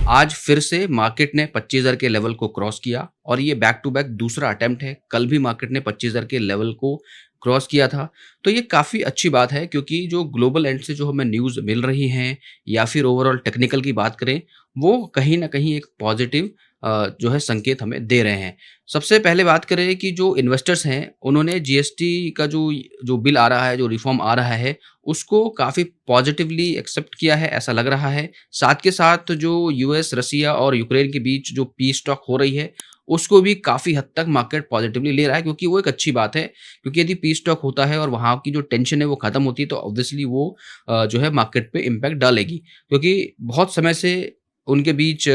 आज फिर से मार्केट ने 25,000 के लेवल को क्रॉस किया और ये बैक टू बैक दूसरा अटेम्प्ट है। कल भी मार्केट ने 25,000 के लेवल को क्रॉस किया था। तो ये काफ़ी अच्छी बात है क्योंकि जो ग्लोबल एंड से जो हमें न्यूज़ मिल रही हैं या फिर ओवरऑल टेक्निकल की बात करें, वो कहीं न कहीं एक पॉज़िटिव जो है संकेत हमें दे रहे हैं। सबसे पहले बात करें कि जो इन्वेस्टर्स हैं, उन्होंने जीएसटी का जो जो बिल आ रहा है, जो रिफ़ॉर्म आ रहा है, उसको काफ़ी पॉज़िटिवली एक्सेप्ट किया है, ऐसा लग रहा है। साथ के साथ जो यूएस, रसिया और यूक्रेन के बीच जो पीस टॉक हो रही है, उसको भी काफ़ी हद तक मार्केट पॉज़िटिवली ले रहा है क्योंकि वो एक अच्छी बात है। क्योंकि यदि पीस टॉक होता है और वहाँ की जो टेंशन है वो ख़त्म होती है तो ऑब्वियसली वो जो है मार्केट पे इम्पैक्ट डालेगी। क्योंकि बहुत समय से उनके बीच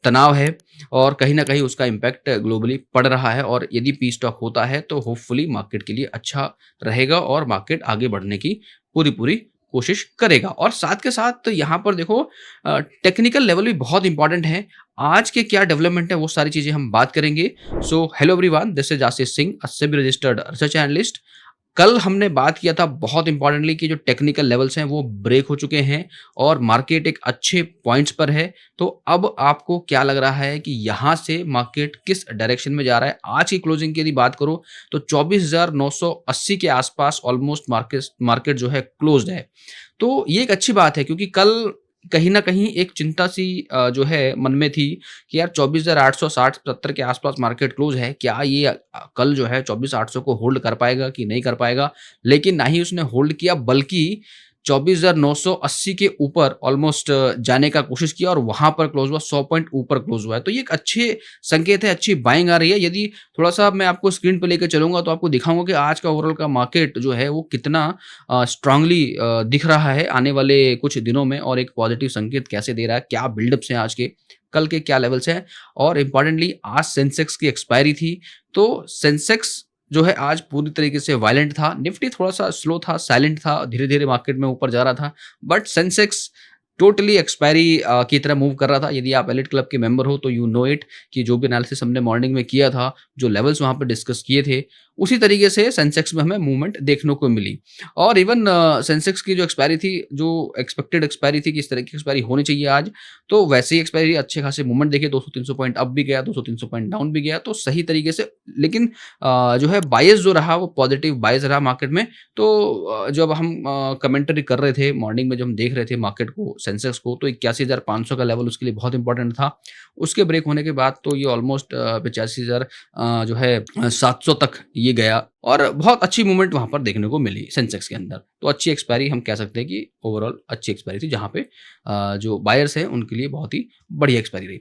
तनाव है और कहीं न कहीं उसका इम्पैक्ट ग्लोबली पड़ रहा है और यदि पीस टॉक होता है तो होपफुली मार्केट के लिए अच्छा रहेगा और मार्केट आगे बढ़ने की पूरी-पूरी कोशिश करेगा। और साथ के साथ यहाँ पर देखो टेक्निकल लेवल भी बहुत इम्पोर्टेंट है। आज के क्या डेवलपमेंट है वो सारी चीज़ें हम बात करेंगे। So hello everyone, this is Ashish Singh, a SEBI registered research analyst. कल हमने बात किया था बहुत इंपॉर्टेंटली कि जो टेक्निकल लेवल्स हैं वो ब्रेक हो चुके हैं और मार्केट एक अच्छे पॉइंट्स पर है। तो अब आपको क्या लग रहा है कि यहाँ से मार्केट किस डायरेक्शन में जा रहा है? आज की क्लोजिंग की यदि बात करो तो 24,980 के आसपास ऑलमोस्ट मार्केट मार्केट जो है क्लोज्ड है। तो ये एक अच्छी बात है क्योंकि कल कहीं न कहीं एक चिंता सी जो है मन में थी कि यार 24,860-70 के आसपास मार्केट क्लोज़ है। क्या ये कल जो है 24,800 को होल्ड कर पाएगा कि नहीं कर पाएगा? लेकिन ना ही उसने होल्ड किया बल्कि 24,980 के ऊपर ऑलमोस्ट जाने का कोशिश किया और वहाँ पर क्लोज़ हुआ, 100 पॉइंट ऊपर क्लोज़ हुआ है। तो ये एक अच्छे संकेत है, अच्छी बाइंग आ रही है। यदि थोड़ा-सा मैं आपको स्क्रीन पे लेके चलूँगा तो आपको दिखाऊँगा कि आज का ओवरऑल का मार्केट जो है वो कितना स्ट्रांगली दिख रहा है आने वाले कुछ दिनों में और एक पॉजिटिव संकेत कैसे दे रहा है, क्या बिल्डअप्स हैं आज के, कल के क्या लेवल्स हैं और इम्पोर्टेंटली आज सेंसेक्स की एक्सपायरी थी, तो सेंसेक्स जो है आज पूरी तरीके से वायलेंट था, निफ्टी थोड़ा-सा स्लो था, साइलेंट था, धीरे-धीरे मार्केट में ऊपर जा रहा था, बट सेंसेक्स टोटली एक्सपायरी की तरह मूव कर रहा था। यदि आप एलिट क्लब के मेंबर हो तो यू नो इट कि जो भी एनालिसिस हमने मॉर्निंग में किया था, जो लेवल्स वहाँ पे डिस्कस किए थे, उसी तरीके से सेंसेक्स में हमें मूवमेंट देखने को मिली। और इवन सेंसेक्स की जो एक्सपायरी थी, जो एक्सपेक्टेड एक्सपायरी थी कि इस तरह की एक्सपायरी होनी चाहिए आज, तो वैसे ही एक्सपायरी अच्छे खासे मूवमेंट देखे 200-300 पॉइंट अप भी गया, 200-300 पॉइंट डाउन भी गया, तो सही तरीके से लेकिन जो है बायस जो रहा वो पॉजिटिव बायस रहा मार्केट में। तो जब हम कमेंटरी कर रहे थे मॉर्निंग में जब हम देख रहे थे मार्केट को सेंसेक्स को तो 81,500 का लेवल उसके लिए बहुत इंपॉर्टेंट था। उसके ब्रेक होने के बाद तो ये ऑलमोस्ट 85,000 जो है 700 तक ये गया और बहुत अच्छी मूवमेंट वहाँ पर देखने को मिली सेंसेक्स के अंदर। तो अच्छी एक्सपायरी हम कह सकते हैं कि ओवरऑल अच्छी एक्सपायरी थी जहाँ पे जो बायर्स हैं उनके लिए बहुत ही बढ़िया एक्सपायरी रही।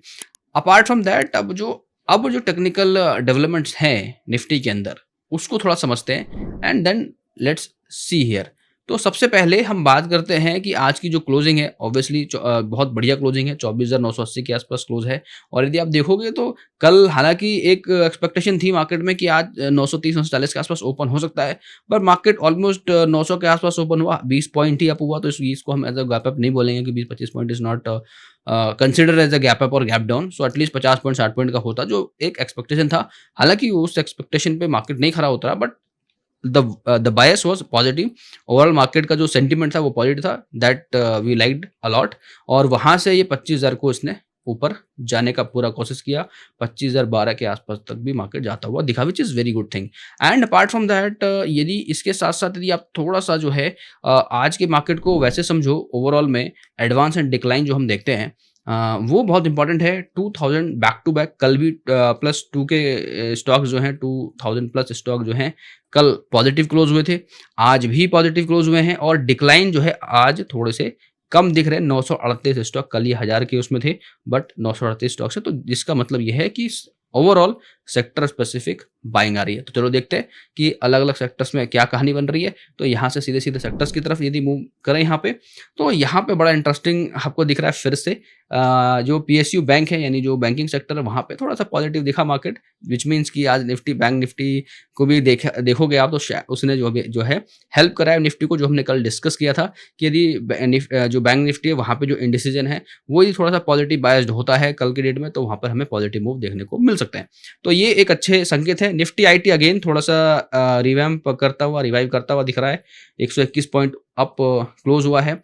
अपार्ट फ्रॉम दैट अब जो टेक्निकल डेवलपमेंट्स हैं निफ्टी के अंदर, उसको थोड़ा समझते हैं and then let's see here. तो सबसे पहले हम बात करते हैं कि आज की जो क्लोजिंग है ऑब्वियसली बहुत बढ़िया क्लोजिंग है, 24,980 के आसपास क्लोज है। और यदि आप देखोगे तो कल हालाँकि एक एक्सपेक्टेशन थी मार्केट में कि आज 930-940 के आसपास ओपन हो सकता है, पर मार्केट ऑलमोस्ट 900 के आसपास ओपन हुआ, 20 पॉइंट ही अप हुआ, तो इसको हम एज़ अ गैप अप नहीं बोलेंगे कि 20-25 point is not consider as a gap up और gap down. So at least 50 point 60 point का होता जो एक एक्सपेक्टेशन था। हालाँकि उस एक्सपेक्टेशन पे मार्केट नहीं खरा उतरा but the bias was positive. Overall market का जो सेंटीमेंट था वो पॉजिटिव था, that we liked a lot. और वहाँ से ये 25,000 को इसने ऊपर जाने का पूरा कोशिश किया। 25,012 के आसपास तक भी मार्केट जाता हुआ दिखा, which is very good thing. And apart from that यदि इसके साथ-साथ यदि आप थोड़ा-सा जो है आज के मार्केट को वैसे समझो ओवरऑल में एडवांस एंड डिक्लाइन जो हम देखते हैं वो बहुत इंपॉर्टेंट है। 2000 बैक टू बैक कल भी +2 के स्टॉक्स जो हैं 2000 प्लस स्टॉक जो हैं कल पॉजिटिव क्लोज हुए थे, आज भी पॉजिटिव क्लोज हुए हैं और डिक्लाइन जो है आज थोड़े से कम दिख रहे हैं। 938 स्टॉक, कल ये 1000 के उसमें थे बट 938 स्टॉक्स है, तो जिसका मतलब ये है कि ओवरऑल सेक्टर स्पेसिफिक बाइंग आ रही है। तो चलो देखते हैं कि अलग-अलग सेक्टर्स में क्या कहानी बन रही है। तो यहाँ से सीधे-सीधे सेक्टर्स की तरफ यदि मूव करें यहाँ पे, तो यहाँ पे बड़ा इंटरेस्टिंग आपको दिख रहा है फिर से जो पीएसयू बैंक है यानी जो बैंकिंग सेक्टर है वहाँ पे थोड़ा-सा पॉजिटिव दिखा मार्केट, व्हिच मीन्स कि आज निफ्टी बैंक निफ्टी को भी देखोगे आप तो उसने जो है हेल्प करा है निफ्टी को, जो हमने कल डिस्कस किया था कि यदि जो बैंक निफ्टी है वहाँ पे जो इंडिसीजन है वो ही थोड़ा-सा पॉजिटिव बायस्ड होता है कल की डेट में, तो वहाँ पर हमें पॉजिटिव मूव देखने को मिल सकते हैं। तो ये एक अच्छे संकेत है निफ्टी आईटी अगेन थोड़ा-सा रिवैम्प करता हुआ, रिवाइव करता हुआ दिख रहा है। 121 पॉइंट अप क्लोज़ हुआ है।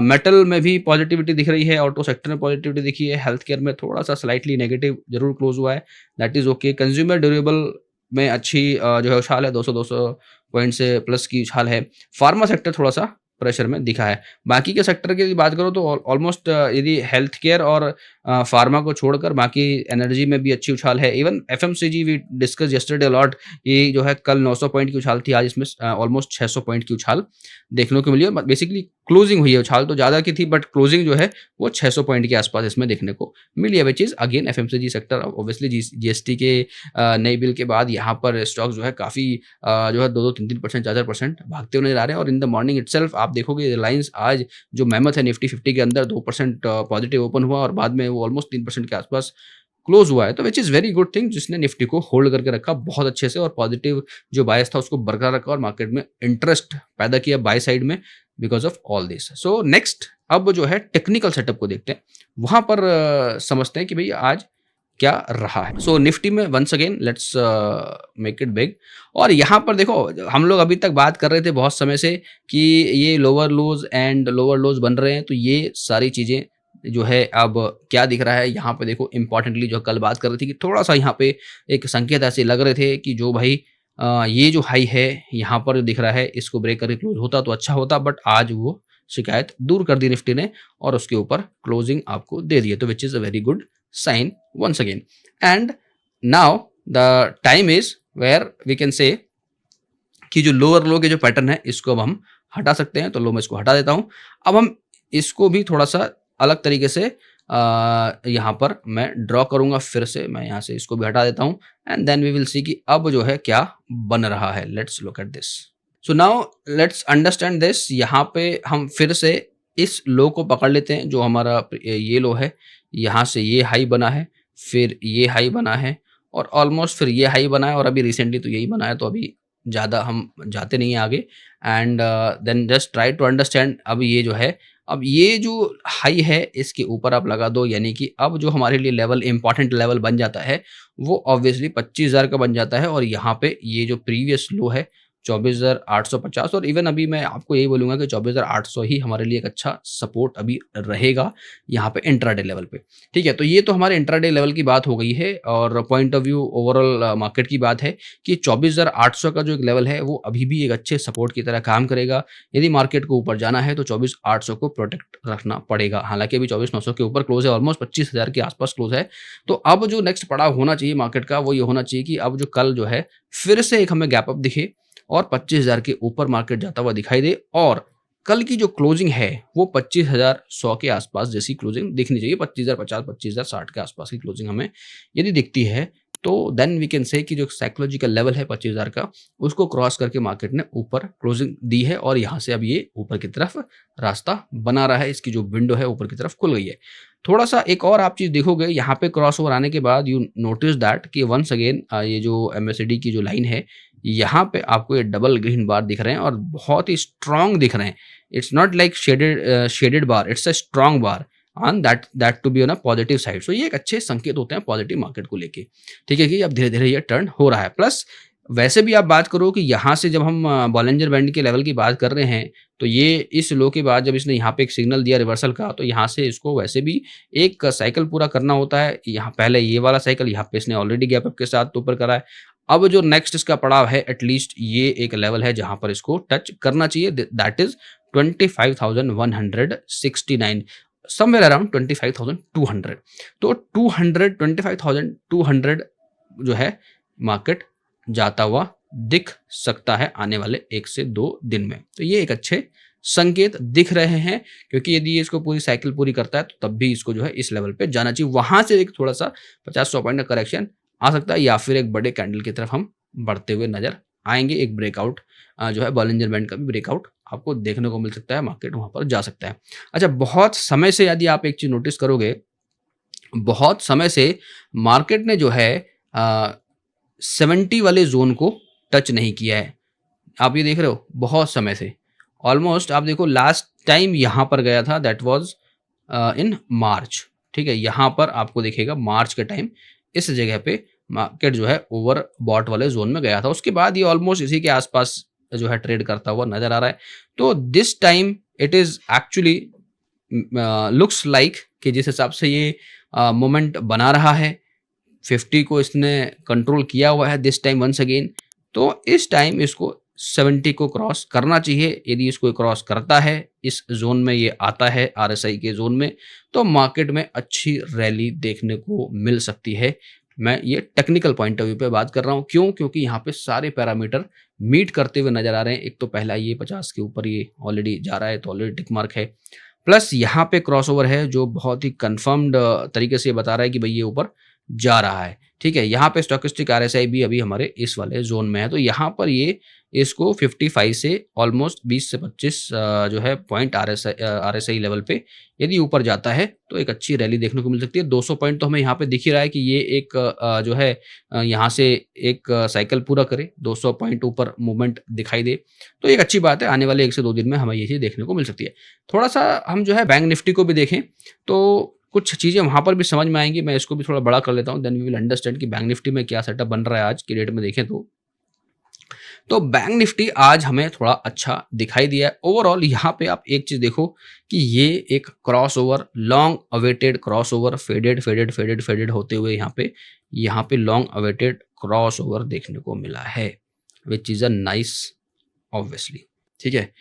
मेटल में भी पॉजिटिविटी दिख रही है, ऑटो सेक्टर में पॉजिटिविटी दिखी है, हेल्थ केयर में थोड़ा-सा स्लाइटली नेगेटिव ज़रूर क्लोज़ हुआ है, that is okay. Consumer durable में अच्छी जो है उछाल है, 200 पॉइंट से प्लस की उछाल है। फार्मा सेक्टर थोड़ा-सा प्रेशर में दिखा है। बाकी के सेक्टर की बात करो तो ऑलमोस्ट यदि हेल्थ केयर और फार्मा को छोड़कर बाकी एनर्जी में भी अच्छी उछाल है। Even FMCG we discuss yesterday a lot, ये जो है कल 900 पॉइंट की उछाल थी, आज इसमें ऑलमोस्ट 600 पॉइंट की उछाल देखने को मिली है। बेसिकली क्लोजिंग हुई है, उछाल तो ज़्यादा की थी बट क्लोजिंग जो है वो 600 पॉइंट के आसपास इसमें देखने को मिली है, which is again FMCG sector obviously GST के नई बिल के बाद यहाँ पर स्टॉक्स जो है काफ़ी जो है 2-2, 3-3%, 4-4% भागते हुए नज़र आ रहे हैं। और इन द मॉर्निंग इटसेल्फ आप देखोगे रिलायंस आज जो मेमथ है निफ्टी 50 के अंदर 2% पॉजिटिव ओपन हुआ और बाद में वो ऑलमोस्ट 3% के आसपास क्लोज हुआ है, तो which is very good thing, जिसने निफ्टी को होल्ड करके रखा बहुत अच्छे से और पॉजिटिव जो बायस था उसको बरकरार रखा और मार्केट में इंटरेस्ट पैदा किया बाय साइड में because of all this. So next अब जो है टेक्निकल सेटअप को देखते हैं, वहां पर समझते हैं कि भाई आज क्या रहा है। सो निफ्टी में once again let's make it big. और यहाँ पर देखो हम लोग अभी तक बात कर रहे थे बहुत समय से कि ये लोअर लोज एंड लोअर लोज बन रहे हैं, तो ये सारी चीज़ें जो है अब क्या दिख रहा है यहाँ पे देखो इंपॉर्टेंटली जो कल बात कर रही थी कि थोड़ा सा यहाँ पे एक संकेत ऐसे लग रहे थे कि जो भाई ये जो हाई है यहाँ पर दिख रहा है, इसको ब्रेक करके क्लोज होता तो अच्छा होता, बट आज वो शिकायत दूर कर दी निफ्टी ने और उसके ऊपर क्लोजिंग आपको दे दी है, तो which is a very good sign once again. And now the time is where we can say कि जो लोअर लो के जो पैटर्न है इसको अब हम हटा सकते हैं, तो लो मैं इसको हटा देता हूँ। अब हम इसको भी थोड़ा सा अलग तरीके से यहाँ पर मैं ड्रॉ करूँगा, फिर से मैं यहाँ से इसको भी हटा देता हूँ and then we will see कि अब जो है क्या बन रहा है। Let's look at this. So now let's understand this. यहाँ पे हम फिर से इस लो को पकड़ लेते हैं जो हमारा ये लो है, यहाँ से ये हाई बना है, फिर ये हाई बना है और ऑलमोस्ट फिर ये हाई बना है और अभी रिसेंटली तो यही बना है, तो अभी ज़्यादा हम जाते नहीं हैं आगे। And then just try to understand अब ये जो है, अब ये जो हाई है इसके ऊपर आप लगा दो, यानी कि अब जो हमारे लिए लेवल इंपॉर्टेंट लेवल बन जाता है वो ऑब्वियसली 25,000 का बन जाता है। और यहाँ पे ये जो प्रीवियस लो है 24,850, और इवन अभी मैं आपको यही बोलूँगा कि 24,800 ही हमारे लिए एक अच्छा सपोर्ट अभी रहेगा यहाँ पे इंट्राडे लेवल पे। ठीक है, तो ये तो हमारे इंट्राडे लेवल की बात हो गई है और point of view overall market की बात है कि 24,800 का जो एक लेवल है वो अभी भी एक अच्छे सपोर्ट की तरह काम करेगा। यदि मार्केट को ऊपर जाना है तो 24,800 को प्रोटेक्ट रखना पड़ेगा। हालांकि अभी 24,900 के ऊपर क्लोज है, ऑलमोस्ट 25,000 के आसपास क्लोज है। तो अब जो नेक्स्ट पड़ाव होना चाहिए मार्केट का वो ये होना चाहिए कि अब जो कल जो है फिर से एक हमें गैप अप दिखे और 25,000 के ऊपर मार्केट जाता हुआ दिखाई दे और कल की जो क्लोजिंग है वो 25,100 के आसपास जैसी क्लोजिंग दिखनी चाहिए। 25,050, 25,060 के आसपास की क्लोजिंग हमें यदि दिखती है तो देन वी कैन से कि जो साइकोलॉजिकल लेवल है 25,000 का उसको क्रॉस करके मार्केट ने ऊपर क्लोजिंग दी है और यहाँ से अब ये ऊपर की तरफ रास्ता बना रहा है, इसकी जो विंडो है ऊपर की तरफ खुल गई है। थोड़ा सा एक और आप चीज़ देखोगे यहाँ पे क्रॉस ओवर आने के बाद यू नोटिस दैट कि वंस अगेन ये जो MACD की जो लाइन है यहाँ पे आपको ये डबल ग्रीन बार दिख रहे हैं और बहुत ही स्ट्रांग दिख रहे हैं। It's not like shaded bar, it's a strong bar on that to be on a positive side. So ये एक अच्छे संकेत होते हैं पॉजिटिव मार्केट को लेके। ठीक है कि अब धीरे धीरे ये टर्न हो रहा है। प्लस वैसे भी आप बात करो कि यहाँ से जब हम बॉलिंजर बैंड के लेवल की बात कर रहे हैं तो ये इस लो के बाद जब इसने यहाँ पे एक सिग्नल दिया रिवर्सल का, तो यहाँ से इसको वैसे भी एक साइकिल पूरा करना होता है। यहाँ पहले ये वाला साइकिल, यहाँ पे इसने ऑलरेडी गैप अप के साथ ऊपर करा है। अब जो नेक्स्ट इसका पड़ाव है एटलीस्ट ये एक लेवल है जहां पर इसको टच करना चाहिए, दैट इज 25,169, समवेयर अराउंड 25,200। तो 25,200 जो है मार्केट जाता हुआ दिख सकता है आने वाले 1 से 2 दिन में। तो ये एक अच्छे संकेत दिख रहे हैं क्योंकि यदि ये इसको पूरी साइकिल पूरी करता है तो तब भी इसको जो है इस लेवल पे जाना चाहिए। वहां से एक थोड़ा सा 50-100 पॉइंट का करेक्शन आ सकता है या फिर एक बड़े कैंडल की तरफ हम बढ़ते हुए नजर आएंगे। एक ब्रेकआउट जो है बॉलिंजर बैंड का भी ब्रेकआउट आपको देखने को मिल सकता है, मार्केट वहां पर जा सकता है। अच्छा, बहुत समय से यदि आप एक चीज नोटिस करोगे, बहुत समय से मार्केट ने जो है 70 वाले जोन को टच नहीं किया है। आप ये देख रहे हो बहुत समय से, ऑलमोस्ट आप देखो लास्ट टाइम यहां पर गया था दैट वाज इन मार्च। ठीक है, यहां पर आपको दिखेगा मार्च के टाइम इस जगह पे मार्केट जो है ओवर बॉट वाले जोन में गया था। उसके बाद ये ऑलमोस्ट इसी के आसपास जो है ट्रेड करता हुआ नजर आ रहा है। तो this time it is actually looks like कि जिस हिसाब से ये मोमेंट बना रहा है, 50 को इसने कंट्रोल किया हुआ है दिस टाइम वंस अगेन। तो इस टाइम इसको 70 को क्रॉस करना चाहिए। यदि इसको क्रॉस करता है, इस जोन में ये आता है आरएसआई के जोन में, तो मार्केट में अच्छी रैली देखने को मिल सकती है। मैं ये टेक्निकल पॉइंट ऑफ व्यू पे बात कर रहा हूँ। क्यों? क्योंकि यहाँ पे सारे पैरामीटर मीट करते हुए नजर आ रहे हैं। एक तो पहला ये 50 के ऊपर ये ऑलरेडी जा रहा है, तो ऑलरेडी टिक मार्क है। प्लस यहाँ पे क्रॉसओवर है जो बहुत ही कंफर्म्ड तरीके से बता रहा है कि भाई ये ऊपर जा रहा है। ठीक है, यहाँ पे स्टोकेस्टिक आरएसआई भी अभी हमारे इस वाले जोन में है। तो यहाँ पर ये इसको 55 से ऑलमोस्ट 20 से 25 जो है पॉइंट आरएसआई लेवल पे यदि ऊपर जाता है तो एक अच्छी रैली देखने को मिल सकती है। 200 पॉइंट तो हमें यहाँ पे दिख ही रहा है कि ये एक जो है यहाँ से एक साइकिल पूरा करे, 200 पॉइंट ऊपर मूवमेंट दिखाई दे, तो एक अच्छी बात है। आने वाले 1 से 2 दिन में हमें ये चीज़ देखने को मिल सकती है। थोड़ा सा हम जो है बैंक निफ्टी को भी देखें तो कुछ चीज़ें वहाँ पर भी समझ में आएंगी। मैं इसको भी थोड़ा बड़ा कर लेता हूँ, देन वी विल अंडरस्टैंड कि बैंक निफ्टी में क्या सेटअप बन रहा है आज की डेट में देखें तो बैंक निफ्टी आज हमें थोड़ा अच्छा दिखाई दिया है। ओवरऑल यहाँ पे आप एक चीज देखो कि ये एक crossover, long awaited crossover, faded faded faded faded होते हुए यहाँ पे लॉन्ग अवेटेड क्रॉसओवर देखने को मिला है, which is a nice obviously. ठीक है,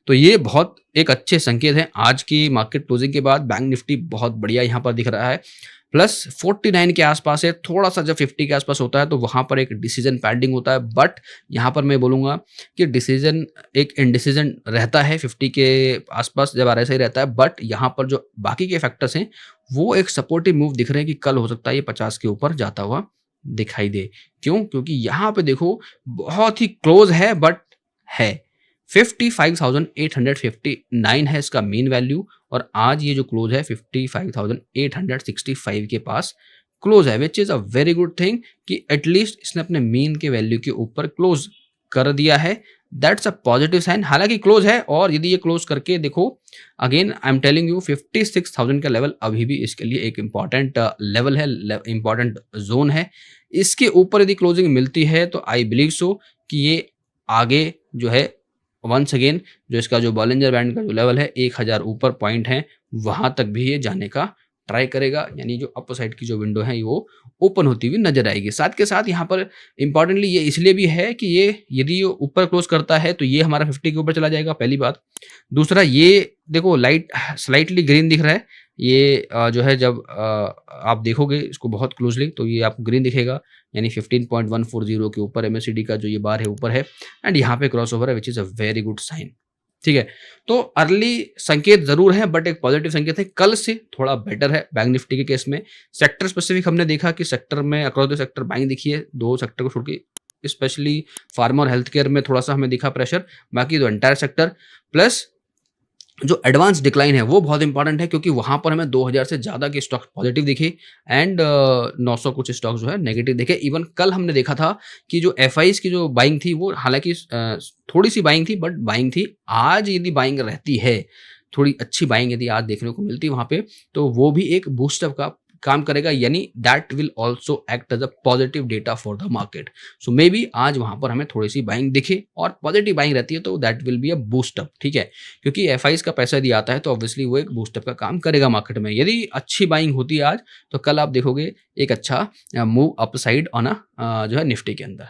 तो ये बहुत एक अच्छे संकेत हैं। आज की मार्केट क्लोजिंग के बाद बैंक निफ्टी बहुत बढ़िया यहाँ पर दिख रहा है, प्लस 49 के आसपास है। थोड़ा सा जब 50 के आसपास होता है तो वहां पर एक डिसीजन पेंडिंग होता है, बट यहाँ पर मैं बोलूंगा कि डिसीजन एक इनडिसीजन रहता है 50 के आसपास जब आरएसआई रहता है। बट यहाँ पर जो बाकी के फैक्टर्स हैं वो एक सपोर्टिव मूव दिख रहे हैं कि कल हो सकता है ये 50 के ऊपर जाता हुआ दिखाई दे। क्यों? क्योंकि यहाँ पे देखो बहुत ही क्लोज है, बट है 55,859 है इसका मीन वैल्यू, और आज ये जो क्लोज है 55,865 के पास क्लोज है, which is a very good thing कि एटलीस्ट इसने अपने मीन के वैल्यू के ऊपर क्लोज कर दिया है। That's a positive sign. हालांकि क्लोज है, और यदि ये क्लोज करके देखो, again I am telling you 56,000 का लेवल अभी भी इसके लिए एक इंपॉर्टेंट लेवल है, इंपॉर्टेंट जोन है। इसके ऊपर यदि क्लोजिंग मिलती है तो आई बिलीव सो कि ये आगे जो है वंस अगेन जो इसका जो बॉलिंजर बैंड का जो लेवल है 1000 ऊपर पॉइंट है, वहां तक भी ये जाने का ट्राई करेगा। यानी जो अपर साइड की जो विंडो है वो ओपन होती हुई नजर आएगी। साथ के साथ यहाँ पर इंपॉर्टेंटली ये इसलिए भी है कि ये यदि ये ऊपर क्लोज करता है तो ये हमारा 50 के ऊपर चला जाएगा, पहली बात। दूसरा, ये देखो लाइट स्लाइटली ग्रीन दिख रहा है, ये जो है जब आप देखोगे इसको बहुत क्लोजली तो ये आपको ग्रीन दिखेगा, यानी 15.140 के ऊपर एमएससीडी का जो ये बार है ऊपर है, एंड यहाँ पे क्रॉसओवर है, which is a very good sign. ठीक है, तो अर्ली संकेत जरूर है, बट एक पॉजिटिव संकेत है, कल से थोड़ा बेटर है बैंक निफ्टी के केस में। सेक्टर स्पेसिफिक हमने देखा कि सेक्टर में अक्रॉस द सेक्टर बाइंग दिखी है, 2 सेक्टर को छोड़ के, स्पेशली फार्मा और हेल्थ केयर में थोड़ा सा हमें दिखा प्रेशर, बाकी जो एंटायर सेक्टर। प्लस जो एडवांस डिक्लाइन है वो बहुत इंपॉर्टेंट है, क्योंकि वहां पर हमें 2000 से ज्यादा के स्टॉक पॉजिटिव दिखे एंड 900 कुछ स्टॉक जो है नेगेटिव दिखे। इवन कल हमने देखा था कि जो एफआईज की जो बाइंग थी वो हालांकि थोड़ी सी बाइंग थी, बट बाइंग थी। आज यदि बाइंग रहती है, थोड़ी अच्छी बाइंग यदि आज देखने को मिलती है वहां पे, तो वो भी एक बूस्टअप का काम करेगा, यानी that will also act as a positive data for the market. So maybe आज वहां पर हमें थोड़ी सी बाइंग दिखे, और पॉजिटिव बाइंग रहती है तो that will be a boost up. ठीक है, क्योंकि एफआईज का पैसा यदि आता है तो ऑब्वियसली वो एक बूस्टअप का काम करेगा मार्केट में। यदि अच्छी बाइंग होती है आज, तो कल आप देखोगे एक अच्छा मूव अप साइड ऑन जो है निफ्टी के अंदर।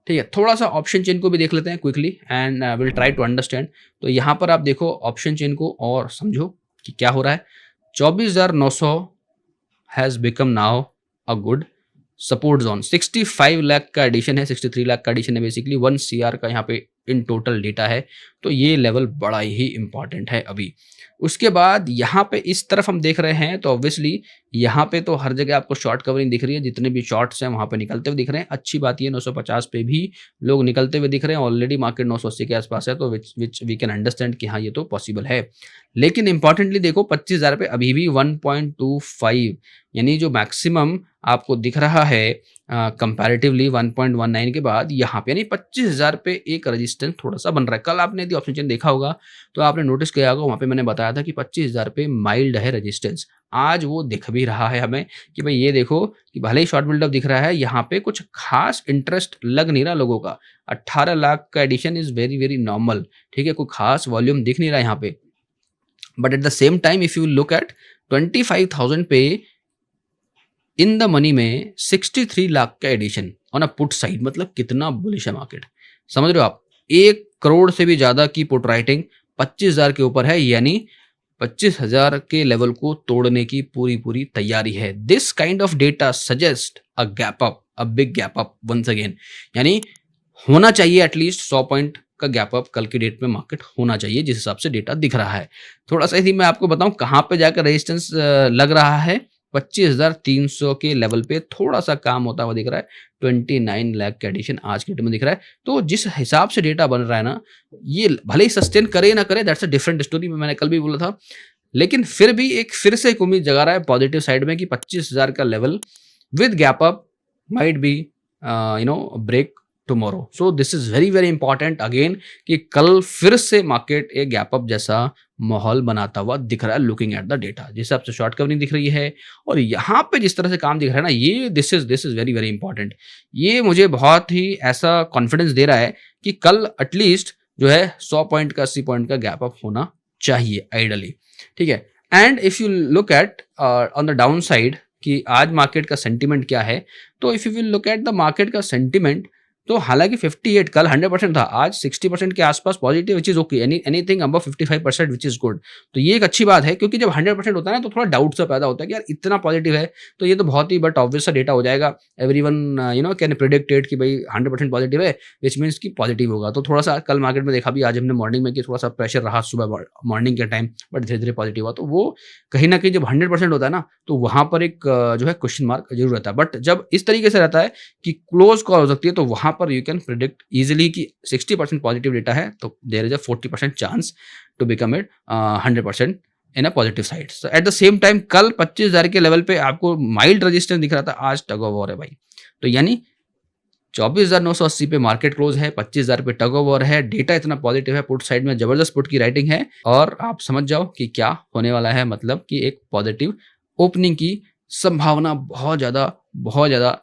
ठीक है, थोड़ा सा ऑप्शन चेन को भी देख लेते हैं quickly, and will try to understand. तो यहाँ पर आप देखो ऑप्शन चेन को और समझो कि क्या हो रहा है। 24,900 has become now a good support zone. 65 lakh का एडिशन है, 63 लाख का एडिशन है, बेसिकली 1 CR का यहाँ पे इन टोटल डेटा है। तो ये लेवल बड़ा ही इंपॉर्टेंट है अभी। उसके बाद यहाँ पे इस तरफ हम देख रहे हैं तो ऑब्वियसली यहाँ पे तो हर जगह आपको शॉर्ट कवरिंग दिख रही है, जितने भी शॉर्ट्स हैं वहाँ पे निकलते हुए दिख रहे हैं। अच्छी बात ये 950 पे भी लोग निकलते हुए दिख रहे हैं। ऑलरेडी मार्केट 980 के आसपास है, तो विच वी कैन अंडरस्टैंड कि हाँ ये तो पॉसिबल है। लेकिन इंपॉर्टेंटली देखो 25,000 पे अभी भी 1.25 यानी जो मैक्सिमम आपको दिख रहा है कंपैरेटिवली 1.19 के बाद यहाँ पे, यानी 25,000 पे एक रेजिस्टेंस थोड़ा सा बन रहा है। कल आपने यदि ऑप्शन चेन देखा होगा तो आपने नोटिस किया होगा, वहाँ पे मैंने बताया था कि 25,000 पे माइल्ड है रेजिस्टेंस। आज वो दिख भी रहा है हमें कि भाई ये देखो कि भले ही शॉर्ट बिल्डअप दिख रहा है, यहाँ पे कुछ खास इंटरेस्ट लग नहीं रहा लोगों का। 18 लाख का addition is very, very normal, ठीक है? कोई खास वॉल्यूम दिख नहीं रहा है यहाँ पे। But at the same time if you look at 25,000 पे इन द मनी में 63 लाख का addition on a put side, मतलब कितना बुलिश है मार्केट, समझ रहे हो आप? 1 करोड़ से भी ज्यादा की पुट राइटिंग 25,000 के ऊपर है, यानी 25,000 के लेवल को तोड़ने की पूरी पूरी तैयारी है। This kind of data suggest a gap up, a big gap up once again, यानी होना चाहिए एटलीस्ट 100 पॉइंट का गैप अप कल की डेट में मार्केट होना चाहिए, जिस हिसाब से डेटा दिख रहा है। थोड़ा सा यदि मैं आपको बताऊं कहां पे जाकर रेजिस्टेंस लग रहा है, 25,300 के लेवल पे थोड़ा सा काम होता हुआ दिख रहा है। 29 लाख का एडिशन आज के डेट में दिख रहा है। तो जिस हिसाब से डेटा बन रहा है ना, ये भले ही सस्टेन करे ना करे, दैट्स अ डिफरेंट स्टोरी, मैंने कल भी बोला था, लेकिन फिर भी फिर से एक उम्मीद जगा रहा है पॉजिटिव साइड में कि 25,000 का level with gap up might be break tomorrow. So this is very very important again कि कल फिर से मार्केट एक गैप अप जैसा माहौल बनाता हुआ दिख रहा है, लुकिंग एट द डेटा, जिस हिसाब से शॉर्ट कवरिंग दिख रही है और यहाँ पे जिस तरह से काम दिख रहा है ना, ये this is very very important. ये मुझे बहुत ही ऐसा कॉन्फिडेंस दे रहा है कि कल एटलीस्ट जो है 100 पॉइंट का 80 पॉइंट का गैप अप होना चाहिए आइडली, ठीक है? And if you look eight on the down side कि आज मार्केट का सेंटिमेंट क्या है, तो if you will look at the market का सेंटिमेंट, तो हालांकि 58 कल 100% था, आज 60% के आसपास positive, which is okay, anything above 55% which is good. तो ये एक अच्छी बात है, क्योंकि जब 100% होता है ना तो थोड़ा डाउट सा पैदा होता है कि यार इतना पॉजिटिव है तो ये तो बहुत ही बट ऑब्वियस सा डेटा हो जाएगा, एवरीवन कैन प्रिडिक्ट इट कि भाई 100% पॉजिटिव है, विच मीन्स कि पॉजिटिव होगा। तो थोड़ा सा कल मार्केट में देखा भी, आज हमने मॉर्निंग में कि थोड़ा सा प्रेशर रहा सुबह मॉर्निंग के टाइम, बट धीरे धीरे पॉजिटिव हुआ। तो वो कहीं ना कहीं जब 100% होता है ना, तो वहां पर एक जो है क्वेश्चन मार्क जरूर रहता है। बट जब इस तरीके से रहता है कि क्लोज कॉल हो सकती है, तो वहां पर यू कैन प्रिडिक्ट इजीली कि 60% पॉजिटिव डेटा है, तो there is a 40% chance to become it 100% in a positive side. So at the same time कल 25,000 के लेवल पे आपको माइल्ड रेजिस्टेंस दिख रहा था, आज टग ऑफ वॉर है भाई। तो यानी 24,980 पे मार्केट क्लोज है, 25,000 पे टग ऑफ वॉर है, डेटा इतना पॉजिटिव है, पुट साइड में जबरदस्त पुट की राइटिंग है, और आप समझ जाओ कि क्या होने वाला है, मतलब कि एक पॉजिटिव ओपनिंग की संभावना बहुत ज्यादा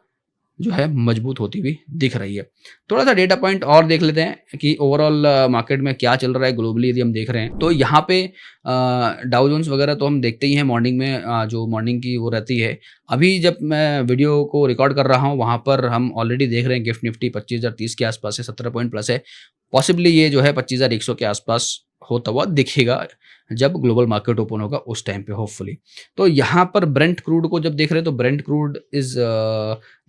जो है मजबूत होती हुई दिख रही है। थोड़ा सा डेटा पॉइंट और देख लेते हैं कि ओवरऑल मार्केट में क्या चल रहा है ग्लोबली। यदि हम देख रहे हैं तो यहाँ पे डाउ जोन्स वगैरह तो हम देखते ही हैं मॉर्निंग में, जो मॉर्निंग की वो रहती है। अभी जब मैं वीडियो को रिकॉर्ड कर रहा हूँ वहाँ पर हम ऑलरेडी देख रहे हैं गिफ्ट निफ्टी 25,030 के आसपास है, 17 पॉइंट प्लस है। पॉसिबली ये जो है 25,100 के आसपास होता हुआ दिखेगा जब ग्लोबल मार्केट ओपन होगा उस टाइम पे होपफुली। तो यहाँ पर ब्रेंट क्रूड को जब देख रहे हैं तो Brent crude is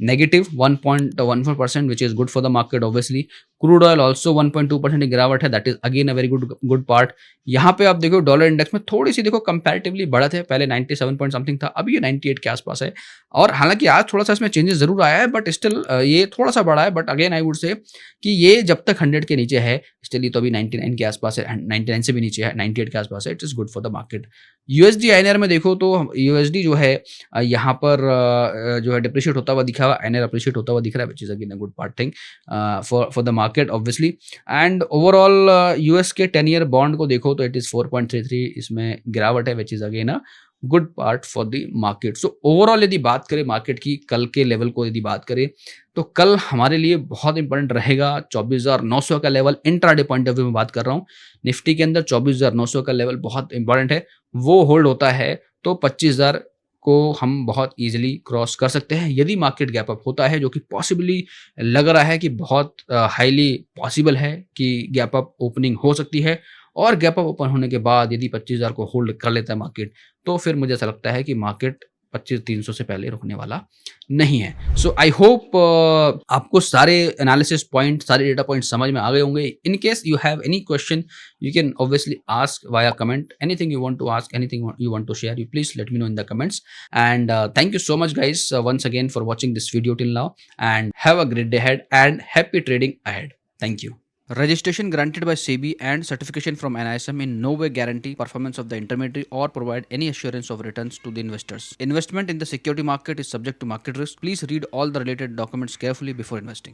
negative 1.14%, which is good for the market obviously. Crude oil also 1.2% की गिरावट है, that is again a very good part. यहाँ पे आप देखो डॉलर इंडेक्स में थोड़ी सी देखो कंपैरेटिवली बढ़त है, पहले 97 पॉइंट समथिंग था, अभी ये 98 के आसपास है। और हालांकि आज थोड़ा सा इसमें चेंजेस जरूर आया है, बट स्टिल ये थोड़ा सा बढ़ा है। But again I would say कि ये जब तक 100 के नीचे है, स्टिल ये तो अभी 99 के आसपास है, 99 से भी नीचे है, 98 के आसपास है, it is good for the market. USD INR में देखो तो यूएसडी जो है यहाँ पर जो है डिप्रिशिएट होता हुआ दिखा हुआ, आईएनआर अप्रिशिएट होता हुआ दिख रहा है, which is again a good part thing for the market obviously. And overall US के 10 ईयर बॉन्ड को देखो तो इट इज 4.33, इसमें गिरावट है, which is again a good part for the market. So overall यदि बात करें मार्केट की कल के लेवल को यदि बात करें तो कल हमारे लिए बहुत इंपॉर्टेंट रहेगा 24,900 का level. Intraday point of view में बात कर रहा हूँ, निफ्टी के अंदर 24,900 का लेवल बहुत इंपॉर्टेंट है। वो होल्ड होता है तो 25,000 को हम बहुत इजीली क्रॉस कर सकते हैं यदि मार्केट गैप अप होता है, जो कि पॉसिबली लग रहा है कि बहुत हाईली पॉसिबल है कि गैप अप ओपनिंग हो सकती है। और गैप अप ओपन होने के बाद यदि 25,000 को होल्ड कर लेता है मार्केट, तो फिर मुझे ऐसा लगता है कि मार्केट 25,300 से पहले रुकने वाला नहीं है। सो आई होप आपको सारे एनालिसिस पॉइंट, सारे डेटा पॉइंट समझ में आ गए होंगे। In case you have any question you can obviously ask via comment, anything you want to ask, anything you want to share, you please let me know in the comments. And thank you so much guys once again for watching this video till now, and have a great day ahead and happy trading ahead. Thank you. Registration granted by SEBI and certification from NISM in no way guarantee performance of the intermediary or provide any assurance of returns to the investors. Investment in the security market is subject to market risk. Please read all the related documents carefully before investing.